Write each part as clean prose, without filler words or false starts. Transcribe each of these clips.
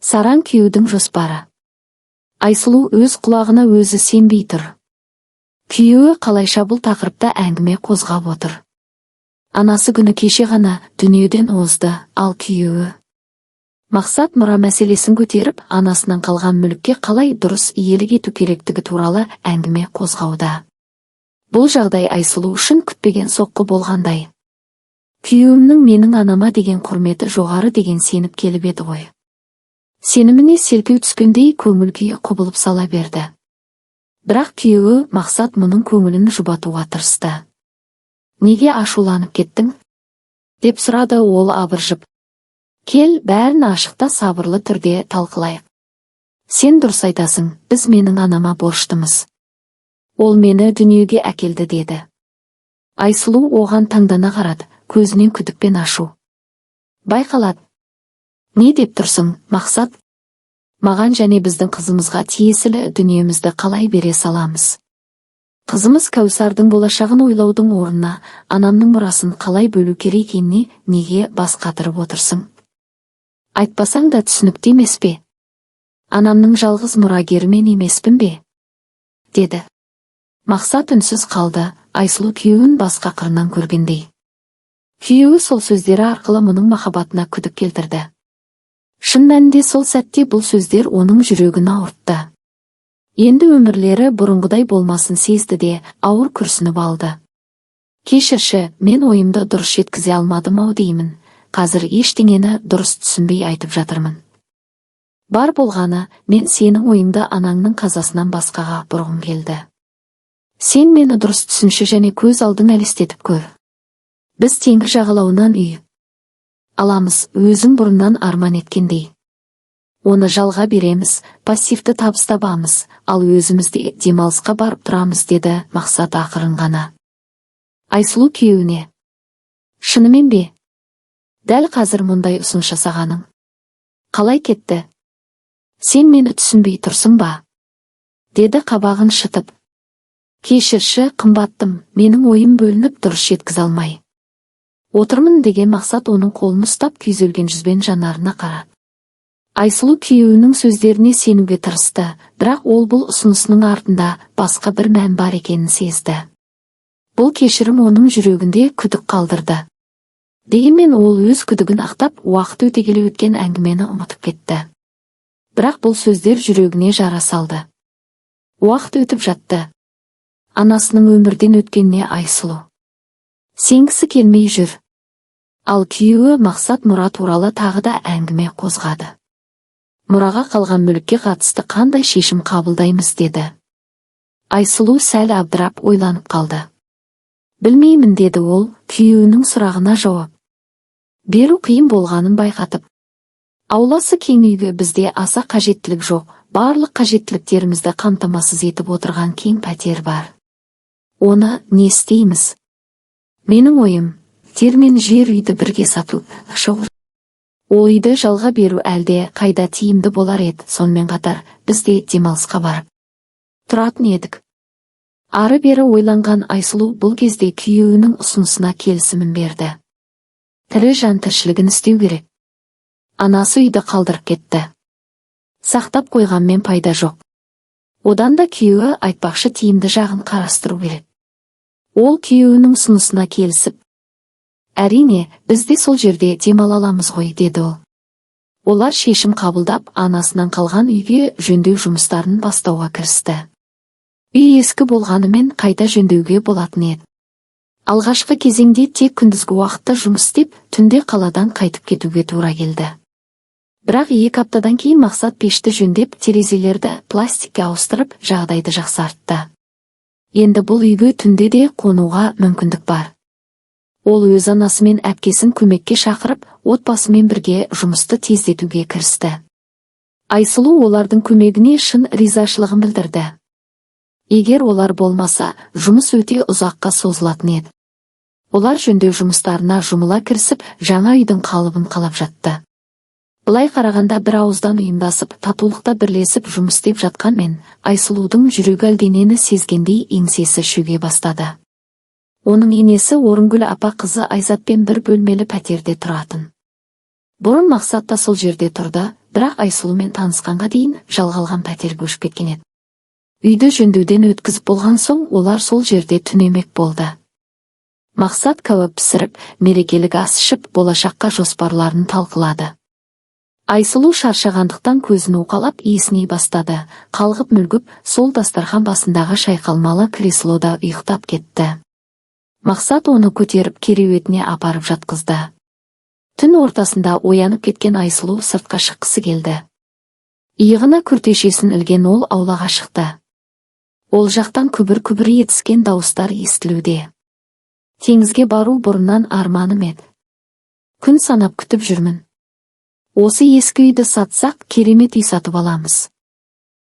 Сараң күйеудің жоспары. Айсұлу өз құлағына өзі сенбей тұр. Күйеуі қалайша бұл тақырыпта әңгіме қозғап отыр. Анасы күні кеше ғана дүниеден озды, ал күйеуі Мақсат мұра мәселесін көтеріп, анасынан қалған мүлікке қалай дұрыс иелік ету керектігі туралы әңгіме қозғауда. Бұл жағдай Айсұлу үшін күтпеген соққы болғандай. Күйеуімнің менің анама деген құрметі жоғары деген сеніп келіп еді ғой. Сеніміне селкеу түскендей көңіл күйі құбылып сала берді. Бірақ күйеуі Мақсат мұның көңілін жұбатуға тырысты. «Неге ашуланып кеттің?» деп сұрады ол абыржып. «Кел, бәрін ашықта сабырлы түрде талқылайық. Сен дұрыс айтасың, біз менің анама борыштымыз. Ол мені дүниеге әкелді» деді. Айсұлу оған таңдана қарады, көзінен күдікпен ашу байқалады. «Не деп тұрсың, Мақсат? Маған және біздің қызымызға тиесілі дүниемізді қалай бере саламыз? Қызымыз Кәусардың болашағын ойлаудың орнына анамның мұрасын қалай бөлу керек екеніне неге бас қатырып отырсың? Айтпасаң да түсінікті емес пе? Анамның жалғыз мұрагері мен емеспін бе?» деді. Мақсат үнсіз қалды, Айсұлу күйеуін басқа қырынан көргендей. Күйеуі сол сөздері арқылы мұның махаббатына күдік келтірді. Шын мәнінде сол сәтте бұл сөздер оның жүрегін ауыртты. Енді өмірлері бұрынғыдай болмасын сезді де ауыр күрсініп алды. «Кешірші, мен ойымды дұрыс жеткізе алмадым-ау деймін. Қазір ештеңені дұрыс түсінбей айтып жатырмын. Бар болғаны, мен сенің ойыңды анаңның қазасынан басқаға бұрғым келді. Сен мені дұрыс түсінші және көз алдың елестетіп көр. Біз теңіз жағалауынан үй аламыз, өзің бұрыннан арман еткендей. Оны жалға береміз, пассивті табыс табамыз, ал өзімізде демалысқа барып тұрамыз» деді Мақсат ақырын ғана. Айсұлу күйеуіне: «Шынымен бе? Дәл қазір мұндай ұсыныс жасағаның қалай кетті? Сен мені түсінбей тұрсың ба?» деді қабағын шытып. «Кешірші, қымбаттым, менің ойым бөлініп дұрыс жеткізе алмай отырмын» деген Мақсат оның қолын ұстап күйзелген жүзбен жанарына қарады. Айсұлу күйеуінің сөздеріне сенуге тырысты, бірақ ол бұл ұсынысының артында басқа бір мән бар екенін сезді. Бұл кешірім оның жүрегінде күдік қалдырды. Дегенмен ол өз күдігін ақтап, уақыт өте келе өткен әңгімені ұмытып кетті. Бірақ бұл сөздер жүрегіне жара салды. Уақыт өтіп жатты. Анасының өмірден өткеніне Айсұлу сенгісі келмей жүр. Ал күйеуі Мақсат мұра туралы тағы да әңгіме қозғады. «Мұраға қалған мүлікке қатысты қандай шешім қабылдаймыз?» деді. Айсұлу сәл абдырап ойланып қалды. «Білмеймін» деді ол, күйеуінің сұрағына жауап беру қиын болғанын байқатып. «Ауласы кең үйге бізде аса қажеттілік жоқ, барлық қажеттіліктерімізді қамтамасыз етіп отырған кең пәтер бар. Оны не істейміз? Менің ойым, термен жер үйді бірге сату, ол үйді жалға беру әлде қайда тиімді болар еді. Сонымен қатар бізде демалысқа барып тұратын едік». Ары-бері ойланған Айсұлу бұл кезде күйеуінің ұсынысына келісімін берді. Тірі жан тіршілігін істеу керек. Анасы үйді қалдырып кетті. Сақтап қойғанмен пайда жоқ. Одан да күйеуі айтпақшы тиімді жағын қарастыру керек. Ол күйеуінің ұсынысына келісіп: «Әрине, біз де сол жерде демала аламыз ғой» деді ол. Олар шешім қабылдап, анасынан қалған үйге жөндеу жұмыстарын бастауға кірісті. Үй ескі болғанымен қайта жөндеуге болатын еді. Алғашқы кезеңде тек күндізгі уақытта жұмыс істеп, түнде қаладан қайтып кетуге тура келді. Бірақ 2 аптадан кейін Мақсат пешті жөндеп, терезелерді пластикке ауыстырып, жағдайды жақсартты. Енді бұл үйге түнде де қонуға мүмкіндік бар. Ол өз анасы мен әпкесін көмекке шақырып, отбасымен бірге жұмысты тездетуге кірісті. Айсұлу олардың көмегіне шын ризашылығын білдірді. Егер олар болмаса, жұмыс өте ұзаққа созылатын еді. Олар жөндеу жұмыстарына жұмыла кірісіп, жаңа үйдің қалыбын қалап жатты. Былай қарағанда бір ауыздан ұйымдасып, татулықта бірлесіп жұмыс істеп жатқанмен, Айсұлудың жүрегі әлденені сезгендей еңсесі шөге бастады. Оның енесі Орынгүл апа қызы Айзатпен бір бөлмелі пәтерде тұратын. Бұрын Мақсат та сол жерде тұрды, бірақ Айсұлумен танысқанға дейін жалға алған пәтерге көшіп кеткен еді. Үйді жөндеуден өткізіп болған соң олар сол жерде түнемек болды. Мақсат кәуап пісіріп, мерекелік ас ішіп, болашаққа жоспарларын талқылады. Айсұлу шаршағандықтан көзін уқалап есіней бастады, қалғып мүлгіп, сол дастархан басындағы шайқалмалы креслода ұйықтап кетті. Мақсат оны көтеріп кереуетіне апарып жатқызды. Түн ортасында оянып кеткен Айсұлу сыртқа шыққысы келді. Иығына күртешесін ілген ол аулаға шықты. Ол жақтан күбір-күбір етіскен дауыстар естілуде. Теңізге бару бұрыннан арманым еді. Күн санап күтіп жүрмін. Осы ескі үйді сатсақ, керемет үй сатып аламыз.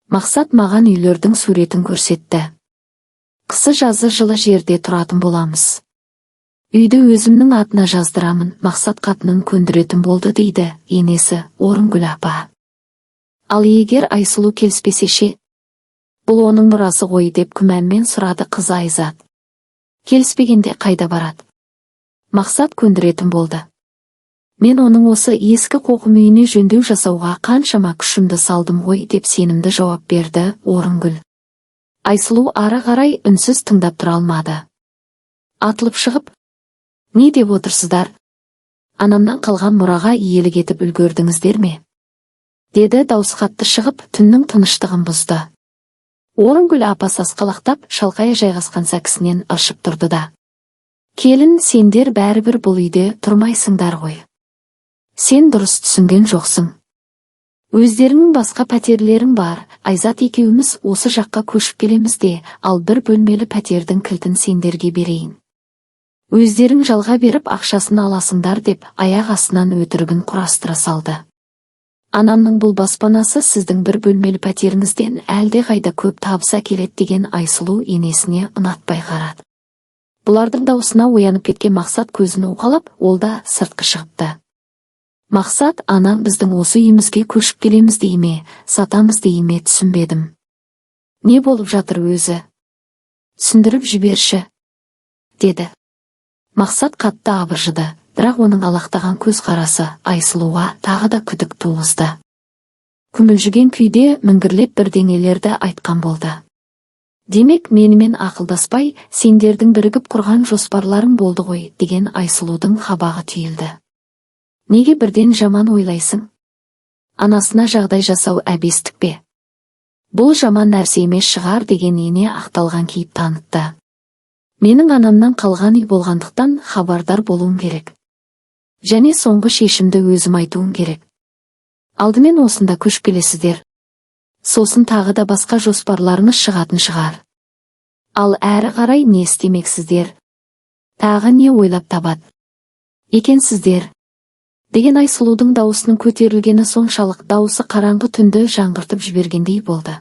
Мақсат маған үйлердің суретін көрсетті. Қысы-жазы жылы жерде тұратын боламыз. Үйді өзімнің атына жаздырамын, Мақсат қатынын көндіретін болды дейді енесі Орынгүл апа. Ал егер Айсұлу келіспесе ше? Бұл оның мұрасы ғой деп күмәнмен сұрады қызы Айзат. Келіспегенде қайда барады? Мақсат көндіретін болды. Мен оның осы ескі қоқым үйіне жөндеу жасауға қаншама күшімді салдым ғой деп сенімді жауап берді Орынгүл. Айсұлу ары қарай үнсіз тыңдап тұра алмады. Атылып шығып, не деп отырсыздар? Анамнан қалған мұраға иелік етіп үлгердіңіздер ме? Деді дауыс қатты шығып, түннің тыныштығын бұзды. Орынгүл апа сасқалақтап, шалқая жайғасқан сәкісінен ыршып тұрды да. Келін, сендер бәрібір бұл үйде тұрмайсыңдар ғой. Сен дұрыс түсінген жоқсың. Өздеріңнің басқа пәтерлерің бар, Айзат екеуміз осы жаққа көшіп келеміз де, ал бір бөлмелі пәтердің кілтін сендерге берейін. Өздерің жалға беріп ақшасын аласыңдар деп аяқ астынан өтірігін құрастыра салды. Анамның бұл баспанасы сіздің бір бөлмелі пәтеріңізден әлде қайда көп табыс әкеледі деген Айсұлу енесіне ұнатпай қарады. Бұлардың даусына оянып кеткен Мақсат көзін уқалап, ол да сыртқа шығыпты. Мақсат, анам біздің осы үйімізге көшіп келеміз дей ме, сатамыз дей ме түсінбедім. Не болып жатыр өзі? Түсіндіріп жіберші, деді. Мақсат қатты абыржыды, бірақ оның алақтаған көз қарасы Айсұлуға тағы да күдік туғызды. Күмілжіген күйде міңгірлеп бірдеңелерді айтқан болды. Демек, менімен ақылдаспай, сендердің бірігіп құрған жоспарларың болды ғой, деген Айсұлудың қабағы түйілді. Неге бірден жаман ойлайсың? Анасына жағдай жасау әбестік пе? Бұл жаман нәрсе емес шығар деген ене ақталған кейіп танытты. Менің анамнан қалған үй болғандықтан хабардар болуым керек. Және соңғы шешімді өзім айтуым керек. Алдымен осында көшіп келесіздер. Сосын тағы да басқа жоспарларыңыз шығатын шығар. Ал әрі қарай не істемексіздер? Тағы не ойлап табады екенсіздер? Деген Айсұлудың даусының көтерілгені соншалық дауысы қараңғы түнді жаңғыртып жібергендей болды.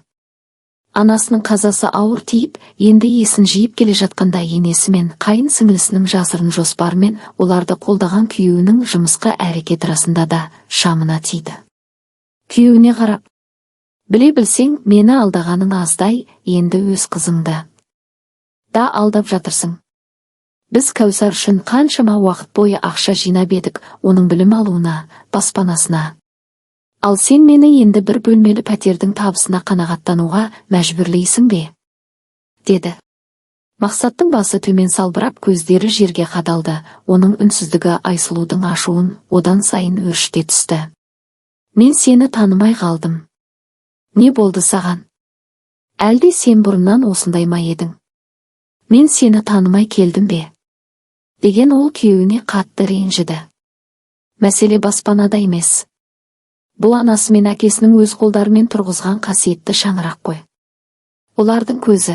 Анасының қазасы ауыр тиіп, енді есін жиып келе жатқанда енесі мен қайын сіңілісінің жасырын жоспарымен оларды қолдаған күйеуінің жымысқы әрекет расында да шамына тиді. Күйеуіне қарап, біле білсең, мені алдағаның аздай, енді өз қызыңды да алдап жатырсың. Біз Кәусар үшін қаншама уақыт бойы ақша жинап едік, оның білім алуына, баспанасына. Ал сен мені енді бір бөлмелі пәтердің табысына қанағаттануға мәжбүрлейсің бе? Деді. Мақсаттың басы төмен салбырап, көздері жерге қадалды, оның үнсіздігі Айсұлудың ашуын одан сайын өршіте түсті. Мен сені танымай қалдым. Не болды саған? Әлде сен бұрыннан осындай ма едің? Мен сені танымай келдім бе? Деген ол күйеуіне қатты ренжіді. Мәселе баспанада емес. Бұл анасы мен әкесінің өз қолдарымен тұрғызған қасиетті шаңырақ қой. Олардың көзі.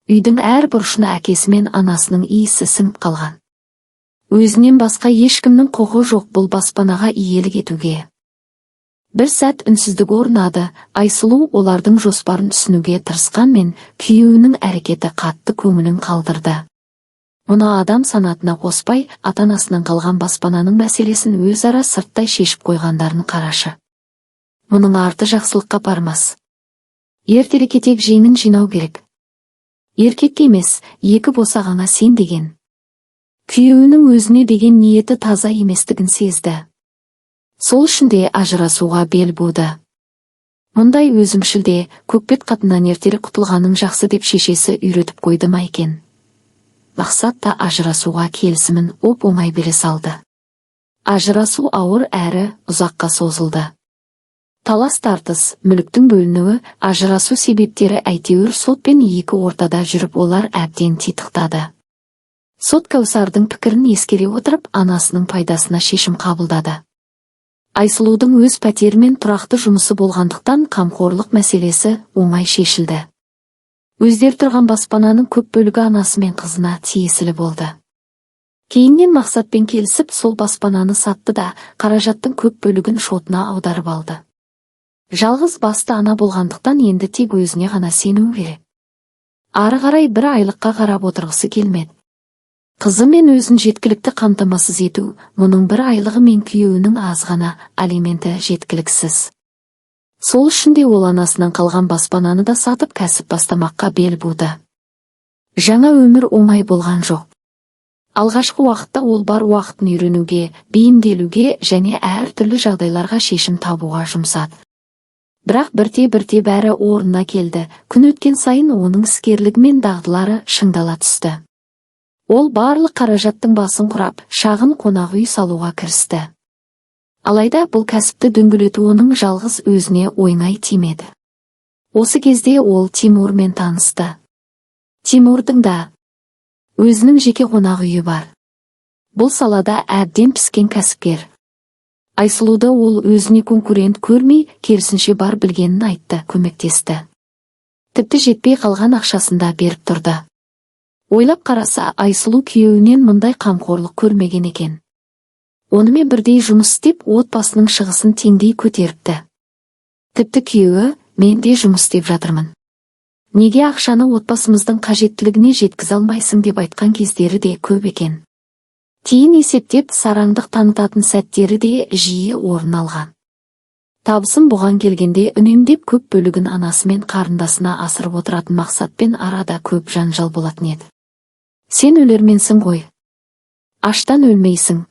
Үйдің әр бұрышына әкесі мен анасының иісі сіңіп қалған. Өзінен басқа ешкімнің құқы жоқ бұл баспанаға иелік етуге. Бір сәт үнсіздік орнады, Айсұлу олардың жоспарын түсінуге тырысқанмен, күйеуінің әрекеті қатты көңілін қалдырды. Мұны адам санатына қоспай, ата-анасынан қалған баспананың мәселесін өзара сырттай шешіп қойғандарын қарашы. Мұның арты жақсылыққа бармас. Ертерек кетек жеңін жинау керек. Еркекке емес, екі босағаңа сен деген. Күйеуінің өзіне деген ниеті таза еместігін сезді. Сол үшін де ажырасуға бел буды. Мұндай өзімшілде көкбет қатыннан ертерек құтылғаның жақсы деп шешесі үйретіп қойды ма екен. Мақсат та ажырасуға келісімін оп-оңай бере салды. Ажырасу ауыр әрі ұзаққа созылды. Талас-тартыс, мүліктің бөлінуі, ажырасу себептері әйтеуір сот пен екі ортада жүріп олар әбден титықтады. Сот Кәусардың пікірін ескере отырып, анасының пайдасына шешім қабылдады. Айсұлудың өз пәтері мен тұрақты жұмысы болғандықтан қамқорлық мәселесі оңай шешілді. Өздер тұрған баспананың көп бөлігі анасы мен қызына тиесілі болды. Кейіннен Мақсатпен келісіп, сол баспананы сатты да, қаражаттың көп бөлігін шотына аударып алды. Жалғыз басты ана болғандықтан енді тек өзіне ғана сену керек. Ары қарай бір айлыққа қарап отырғысы келмеді. Қызы мен өзін жеткілікті қамтамасыз ету, мұның бір айлығы мен күйеуінің аз ғана алименті жеткіліксіз. Сол үшін де ол анасынан қалған баспананы да сатып кәсіп бастамаққа бел буды. Жаңа өмір оңай болған жоқ. Алғашқы уақытта ол бар уақытын үйренуге, бейімделуге және әртүрлі жағдайларға шешім табуға жұмсады. Бірақ бірте-бірте бәрі орнына келді. Күн өткен сайын оның іскерлігі мен дағдылары шыңдала түсті. Ол барлық қаражаттың басын құрап, шағын қонақ үй салуға кірісті. Алайда бұл кәсіпті дөңгелету оның жалғыз өзіне ойнай тимеді. Осы кезде ол Тимурмен танысты. Тимурдың да өзінің жеке қонақ үйі бар. Бұл салада әбден піскен кәсіпкер. Айсұлуды ол өзіне конкурент көрмей, керісінше бар білгенін айтты, көмектесті. Тіпті жетпей қалған ақшасында беріп тұрды. Ойлап қараса, Айсұлу күйеуінен мұндай қамқорлық көрмеген екен. Онымен бірдей жұмыс істеп, отбасының шығысын теңдей көтеріпті. Тіпті күйеуі, мен де жұмыс істеп жатырмын. Неге ақшаны отбасымыздың қажеттілігіне жеткізе алмайсың деп айтқан кездері де көп екен. Тиын есептеп сараңдық танытатын сәттері де жиі орын алған. Табысын бұған келгенде үнемдеп көп бөлігін анасы мен қарындасына асырып отыратын Мақсатпен арада көп жанжал болатын еді. Сен өлерменсің ғой. Аштан өлмейсің.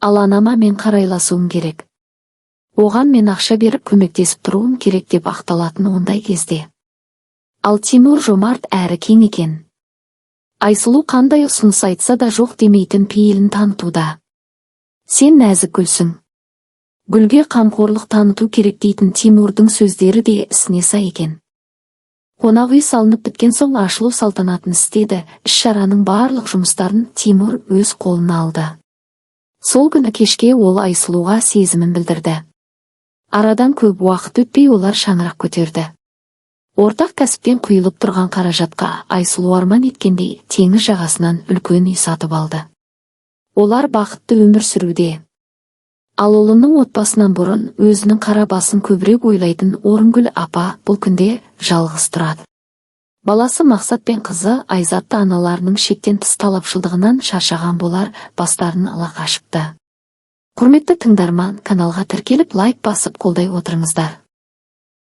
Ал анама мен қарайласуым керек. Оған мен ақша беріп көмектесіп тұруым керек деп ақталатын ондай кезде. Ал Тимур жомарт әрі кең екен. Айсұлу қандай ұсыныс айтса да жоқ демейтін пейілін танытуда. Сен нәзік гүлсің. Гүлге қамқорлық таныту керек дейтін Тимурдың сөздері де ісіне сай екен. Қонақ үй салынып біткен соң ашылу салтанатын істеді. Іс-шараның барлық жұмыстарын Тимур өз қолына алды. Сол күні кешке ол Айсұлуға сезімін білдірді. Арадан көп уақыт өтпей олар шаңырақ көтерді. Ортақ кәсіптен құйылып тұрған қаражатқа Айсұлу арман еткендей теңіз жағасынан үлкен үй сатып алды. Олар бақытты өмір сүруде. Ал ұлының отбасынан бұрын өзінің қара басын көбірек ойлайтын Орынгүл апа бұл күнде жалғыз тұрады. Баласы Мақсат пен қызы Айзатты аналарының шектен тыс талапшылдығынан шаршаған болар, бастарын ала қашыпты. Құрметті тыңдарман, каналға тіркеліп лайк басып қолдай отырыңыздар.